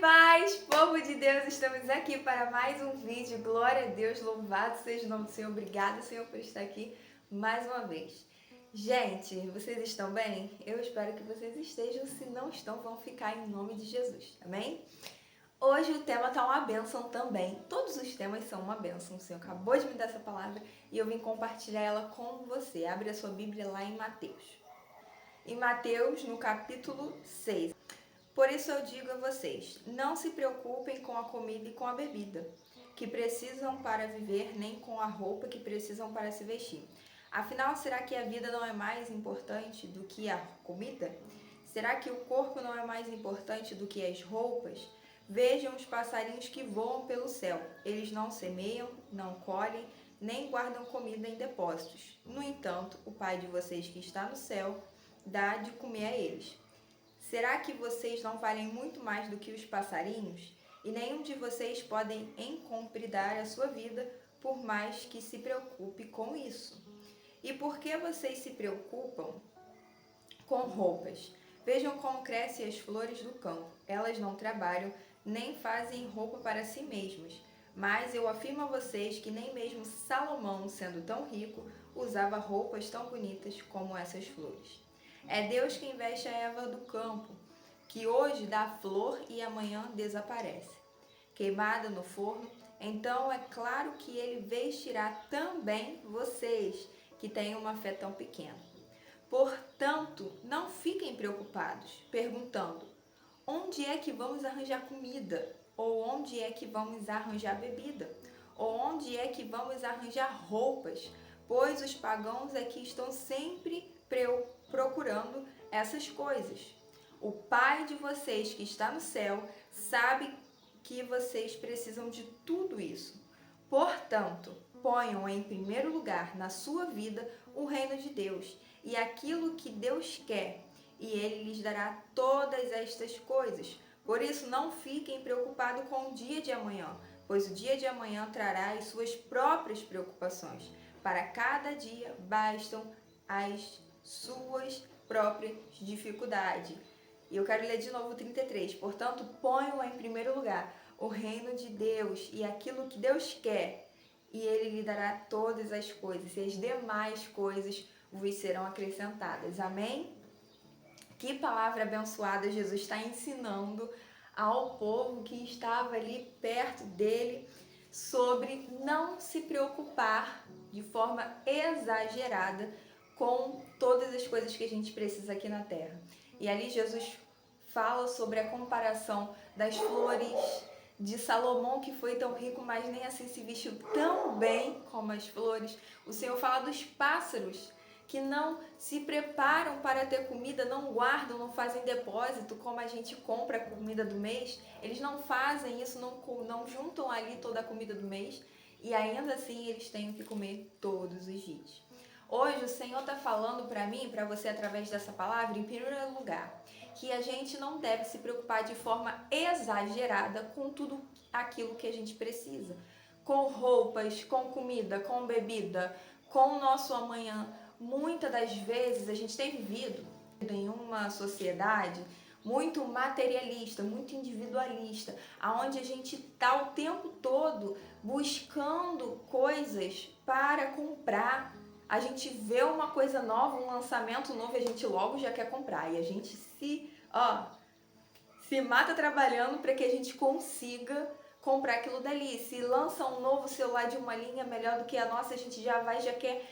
paz, povo de Deus, estamos aqui para mais um vídeo. Glória a Deus, louvado seja o nome do Senhor. Obrigada, Senhor, por estar aqui mais uma vez. Gente, vocês estão bem? Eu espero que vocês estejam. Se não estão, vão ficar em nome de Jesus, amém? Hoje o tema está uma bênção também. Todos os temas são uma bênção. O Senhor acabou de me dar essa palavra e eu vim compartilhar ela com você. Abre a sua Bíblia lá em Mateus. Em Mateus, no capítulo 6. Por isso eu digo a vocês, não se preocupem com a comida e com a bebida, que precisam para viver, nem com a roupa que precisam para se vestir. Afinal, será que a vida não é mais importante do que a comida? Será que o corpo não é mais importante do que as roupas? Vejam os passarinhos que voam pelo céu. Eles não semeiam, não colhem, nem guardam comida em depósitos. No entanto, o Pai de vocês que está no céu dá de comer a eles. Será que vocês não valem muito mais do que os passarinhos? E nenhum de vocês podem encompridar a sua vida, por mais que se preocupe com isso. E por que vocês se preocupam com roupas? Vejam como crescem as flores do campo. Elas não trabalham, nem fazem roupa para si mesmas. Mas eu afirmo a vocês que nem mesmo Salomão, sendo tão rico, usava roupas tão bonitas como essas flores. É Deus quem veste a erva do campo, que hoje dá flor e amanhã desaparece. Queimada no forno, então é claro que ele vestirá também vocês, que têm uma fé tão pequena. Portanto, não fiquem preocupados, perguntando: onde é que vamos arranjar comida? Ou onde é que vamos arranjar bebida? Ou onde é que vamos arranjar roupas? Pois os pagãos é que estão sempre procurando essas coisas. O Pai de vocês que está no céu sabe que vocês precisam de tudo isso. Portanto, ponham em primeiro lugar na sua vida o reino de Deus e aquilo que Deus quer, e Ele lhes dará todas estas coisas. Por isso, não fiquem preocupados com o dia de amanhã, pois o dia de amanhã trará as suas próprias preocupações. Para cada dia bastam as suas próprias dificuldades. E eu quero ler de novo o 33. Portanto, ponham em primeiro lugar o reino de Deus e aquilo que Deus quer, e Ele lhe dará todas as coisas, e as demais coisas vos serão acrescentadas. Amém? Que palavra abençoada Jesus está ensinando ao povo que estava ali perto dele sobre não se preocupar de forma exagerada com todas as coisas que a gente precisa aqui na terra. E ali Jesus fala sobre a comparação das flores de Salomão, que foi tão rico, mas nem assim se vestiu tão bem como as flores. O Senhor fala dos pássaros, que não se preparam para ter comida, não guardam, não fazem depósito como a gente compra a comida do mês. Eles não fazem isso, não juntam ali toda a comida do mês, e ainda assim eles têm que comer todos os dias. Hoje o Senhor está falando para mim, para você através dessa palavra, em primeiro lugar, que a gente não deve se preocupar de forma exagerada com tudo aquilo que a gente precisa. Com roupas, com comida, com bebida, com o nosso amanhã. Muitas das vezes a gente tem vivido em uma sociedade muito materialista, muito individualista, aonde a gente está o tempo todo buscando coisas para comprar. A gente vê uma coisa nova, um lançamento novo, e a gente logo já quer comprar. E a gente se mata trabalhando para que a gente consiga comprar aquilo dali. Se lança um novo celular de uma linha melhor do que a nossa, a gente já quer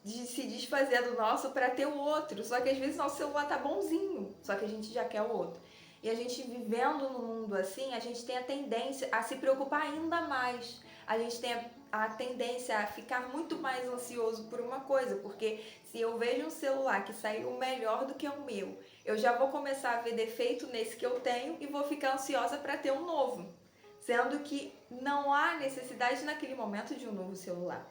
se desfazer do nosso para ter o outro. Só que às vezes nosso celular tá bonzinho, só que a gente já quer o outro. E a gente vivendo no mundo assim, a gente tem a tendência a se preocupar ainda mais. A gente tem a tendência a ficar muito mais ansioso por uma coisa, porque se eu vejo um celular que saiu melhor do que o meu, eu já vou começar a ver defeito nesse que eu tenho e vou ficar ansiosa para ter um novo, sendo que não há necessidade naquele momento de um novo celular.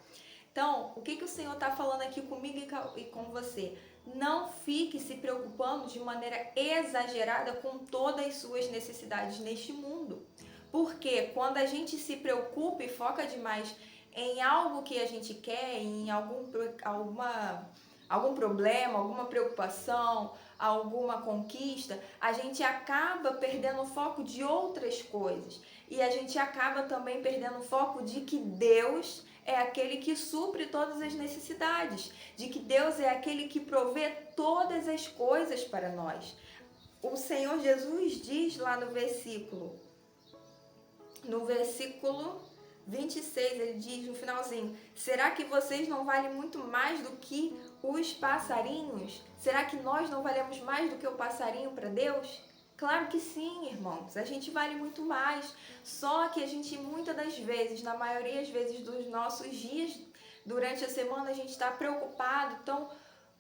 Então, o que o Senhor está falando aqui comigo e com você? Não fique se preocupando de maneira exagerada com todas as suas necessidades neste mundo. Porque quando a gente se preocupa e foca demais em algo que a gente quer, em alguma algum problema, alguma preocupação, alguma conquista, a gente acaba perdendo o foco de outras coisas. E a gente acaba também perdendo o foco de que Deus é aquele que supre todas as necessidades, de que Deus é aquele que provê todas as coisas para nós. O Senhor Jesus diz lá no versículo 26, ele diz no finalzinho: será que vocês não valem muito mais do que os passarinhos? Será que nós não valemos mais do que o passarinho para Deus? Claro que sim, irmãos, a gente vale muito mais. Só que a gente, muitas das vezes, na maioria das vezes dos nossos dias, durante a semana, a gente está tão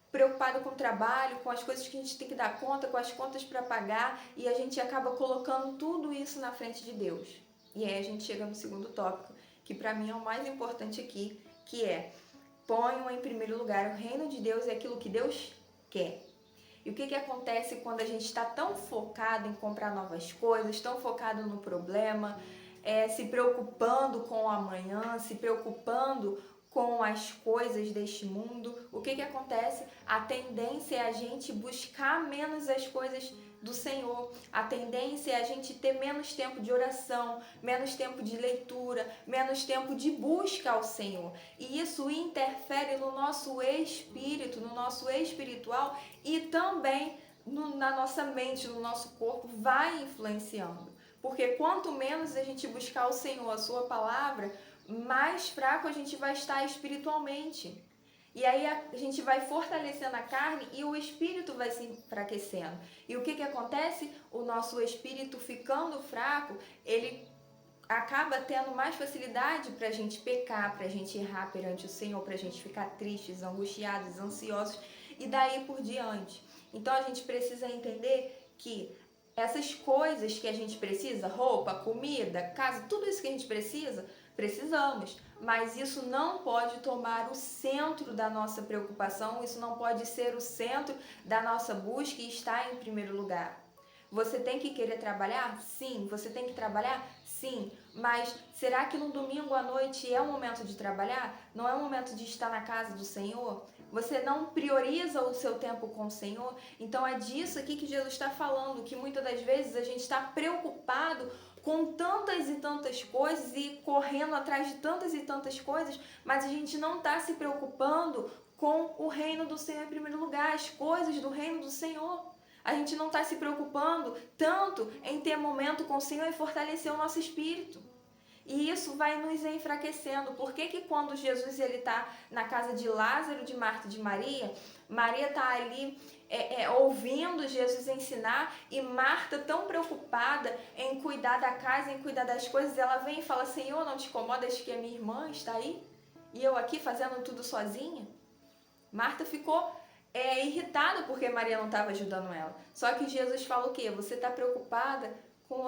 preocupado com o trabalho, com as coisas que a gente tem que dar conta, com as contas para pagar, e a gente acaba colocando tudo isso na frente de Deus. E aí a gente chega no segundo tópico, que para mim é o mais importante aqui, que é: ponham em primeiro lugar o reino de Deus e aquilo que Deus quer. E o que acontece quando a gente está tão focado em comprar novas coisas, tão focado no problema, se preocupando com o amanhã, se preocupando com as coisas deste mundo? O que acontece? A tendência é a gente buscar menos as coisas do Senhor. A tendência é a gente ter menos tempo de oração, menos tempo de leitura, menos tempo de busca ao Senhor. E isso interfere no nosso espírito, no nosso espiritual, e também na nossa mente, no nosso corpo, vai influenciando. Porque quanto menos a gente buscar o Senhor, a sua palavra, mais fraco a gente vai estar espiritualmente. E aí a gente vai fortalecendo a carne e o espírito vai se enfraquecendo. E o que acontece? O nosso espírito ficando fraco, ele acaba tendo mais facilidade para a gente pecar, para a gente errar perante o Senhor, para a gente ficar tristes, angustiados, ansiosos e daí por diante. Então a gente precisa entender que essas coisas que a gente precisa, roupa, comida, casa, tudo isso que a gente precisamos, mas isso não pode tomar o centro da nossa preocupação, isso não pode ser o centro da nossa busca e estar em primeiro lugar. Você tem que querer trabalhar? Sim. Você tem que trabalhar? Sim. Mas será que no domingo à noite é o momento de trabalhar? Não é o momento de estar na casa do Senhor? Você não prioriza o seu tempo com o Senhor? Então é disso aqui que Jesus está falando, que muitas das vezes a gente está preocupado com tantas e tantas coisas e correndo atrás de tantas e tantas coisas, mas a gente não está se preocupando com o reino do Senhor em primeiro lugar, as coisas do reino do Senhor. A gente não está se preocupando tanto em ter momento com o Senhor e fortalecer o nosso espírito. E isso vai nos enfraquecendo. Por que quando Jesus está na casa de Lázaro, de Marta e de Maria, Maria está ali ouvindo Jesus ensinar, e Marta, tão preocupada em cuidar da casa, em cuidar das coisas, ela vem e fala: Senhor, não te incomodas que a minha irmã está aí? E eu aqui fazendo tudo sozinha? Marta ficou irritada porque Maria não estava ajudando ela. Só que Jesus fala o quê? Você está preocupada com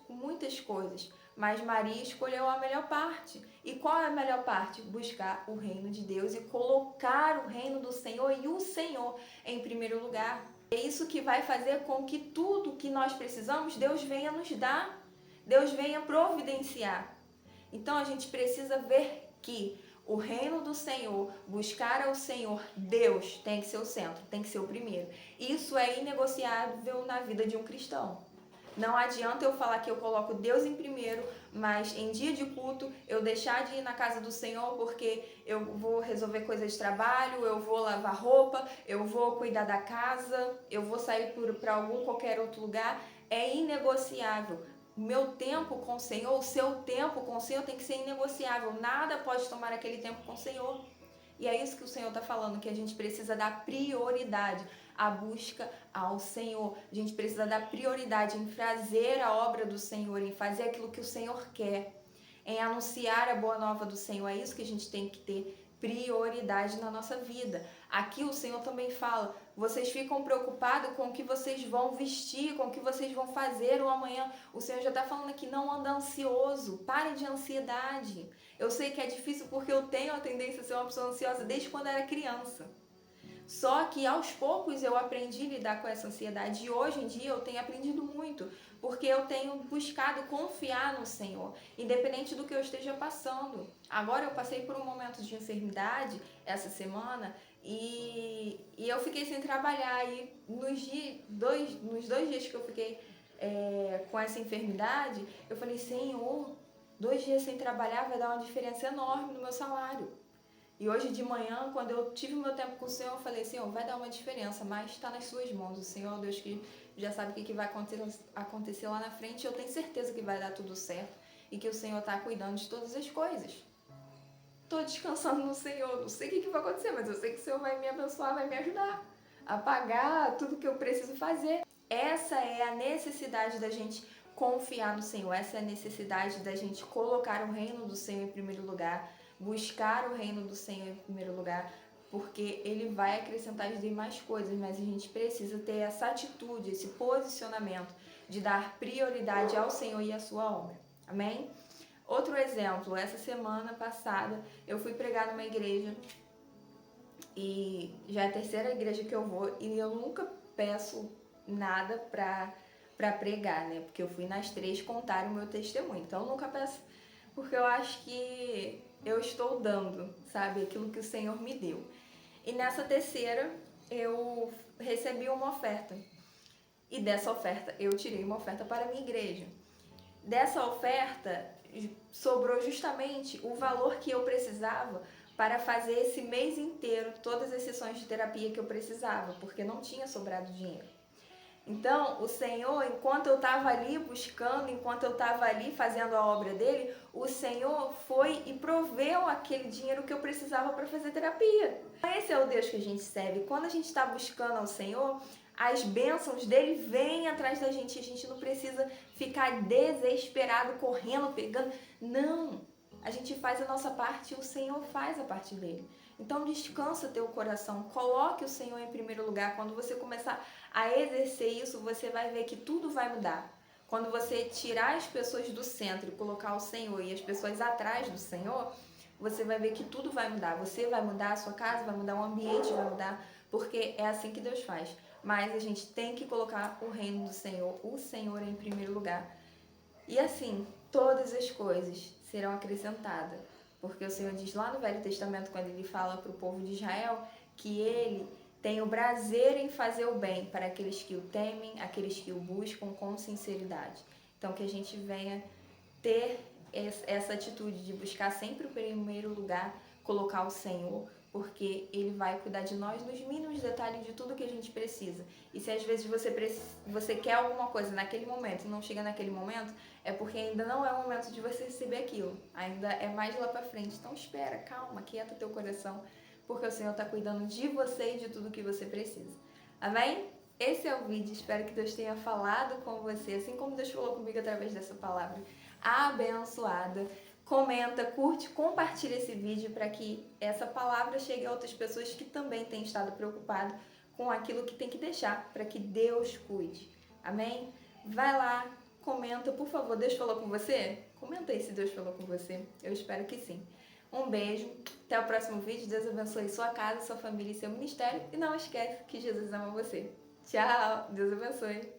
muitas coisas, mas Maria escolheu a melhor parte. E qual é a melhor parte? Buscar o reino de Deus e colocar o reino do Senhor e o Senhor em primeiro lugar. É isso que vai fazer com que tudo que nós precisamos, Deus venha nos dar, Deus venha providenciar. Então a gente precisa ver que o reino do Senhor, buscar ao Senhor, Deus tem que ser o centro, tem que ser o primeiro. Isso é inegociável na vida de um cristão. Não adianta eu falar que eu coloco Deus em primeiro, mas em dia de culto eu deixar de ir na casa do Senhor porque eu vou resolver coisas de trabalho, eu vou lavar roupa, eu vou cuidar da casa, eu vou sair para qualquer outro lugar. É inegociável. O meu tempo com o Senhor, o seu tempo com o Senhor tem que ser inegociável. Nada pode tomar aquele tempo com o Senhor. E é isso que o Senhor está falando, que a gente precisa dar prioridade à busca ao Senhor. A gente precisa dar prioridade em fazer a obra do Senhor, em fazer aquilo que o Senhor quer, em anunciar a boa nova do Senhor. É isso que a gente tem que ter prioridade na nossa vida. Aqui o Senhor também fala: vocês ficam preocupados com o que vocês vão vestir, com o que vocês vão fazer o amanhã. O Senhor já está falando aqui: não anda ansioso, pare de ansiedade. Eu sei que é difícil porque eu tenho a tendência a ser uma pessoa ansiosa desde quando era criança. Só que aos poucos eu aprendi a lidar com essa ansiedade e hoje em dia eu tenho aprendido muito, porque eu tenho buscado confiar no Senhor, independente do que eu esteja passando. Agora eu passei por um momento de enfermidade essa semana e eu fiquei sem trabalhar e nos 2 dias que eu fiquei com essa enfermidade, eu falei, Senhor, 2 dias sem trabalhar vai dar uma diferença enorme no meu salário. E hoje de manhã, quando eu tive o meu tempo com o Senhor, eu falei, Senhor, vai dar uma diferença, mas está nas suas mãos. O Senhor, Deus que já sabe o que vai acontecer lá na frente, eu tenho certeza que vai dar tudo certo e que o Senhor está cuidando de todas as coisas. Estou descansando no Senhor, não sei o que vai acontecer, mas eu sei que o Senhor vai me abençoar, vai me ajudar a pagar tudo que eu preciso fazer. Essa é a necessidade da gente confiar no Senhor, essa é a necessidade da gente colocar o reino do Senhor em primeiro lugar, buscar o reino do Senhor em primeiro lugar, porque Ele vai acrescentar as demais coisas, mas a gente precisa ter essa atitude, esse posicionamento de dar prioridade ao Senhor e à sua obra. Amém? Outro exemplo, essa semana passada eu fui pregar numa igreja e já é a terceira igreja que eu vou e eu nunca peço nada pra pregar, né? Porque eu fui nas 3 contar o meu testemunho. Então eu nunca peço, porque eu acho que eu estou dando, sabe? Aquilo que o Senhor me deu. E nessa terceira eu recebi uma oferta. E dessa oferta eu tirei uma oferta para a minha igreja. Dessa oferta sobrou justamente o valor que eu precisava para fazer esse mês inteiro todas as sessões de terapia que eu precisava, porque não tinha sobrado dinheiro. Então, o Senhor, enquanto eu estava ali buscando, enquanto eu estava ali fazendo a obra dele, o Senhor foi e proveu aquele dinheiro que eu precisava para fazer terapia. Esse é o Deus que a gente serve. Quando a gente está buscando ao Senhor, as bênçãos dele vêm atrás da gente. A gente não precisa ficar desesperado, correndo, pegando. Não! A gente faz a nossa parte e o Senhor faz a parte dele. Então descansa teu coração, coloque o Senhor em primeiro lugar. Quando você começar a exercer isso, você vai ver que tudo vai mudar. Quando você tirar as pessoas do centro e colocar o Senhor e as pessoas atrás do Senhor, você vai ver que tudo vai mudar. Você vai mudar a sua casa, vai mudar o ambiente, vai mudar, porque é assim que Deus faz. Mas a gente tem que colocar o reino do Senhor, o Senhor em primeiro lugar. E assim, todas as coisas serão acrescentadas. Porque o Senhor diz lá no Velho Testamento, quando ele fala para o povo de Israel, que ele tem o prazer em fazer o bem para aqueles que o temem, aqueles que o buscam com sinceridade. Então, que a gente venha ter essa atitude de buscar sempre o primeiro lugar, colocar o Senhor, porque Ele vai cuidar de nós nos mínimos detalhes de tudo que a gente precisa. E se às vezes você quer alguma coisa naquele momento e não chega naquele momento, é porque ainda não é o momento de você receber aquilo. Ainda é mais lá pra frente. Então espera, calma, quieta teu coração, porque o Senhor está cuidando de você e de tudo que você precisa. Amém? Esse é o vídeo, espero que Deus tenha falado com você, assim como Deus falou comigo através dessa palavra abençoada. Comenta, curte, compartilha esse vídeo para que essa palavra chegue a outras pessoas que também têm estado preocupadas com aquilo que tem que deixar para que Deus cuide. Amém? Vai lá, comenta, por favor. Deus falou com você? Comenta aí se Deus falou com você. Eu espero que sim. Um beijo, até o próximo vídeo. Deus abençoe sua casa, sua família e seu ministério. E não esquece que Jesus ama você. Tchau, Deus abençoe.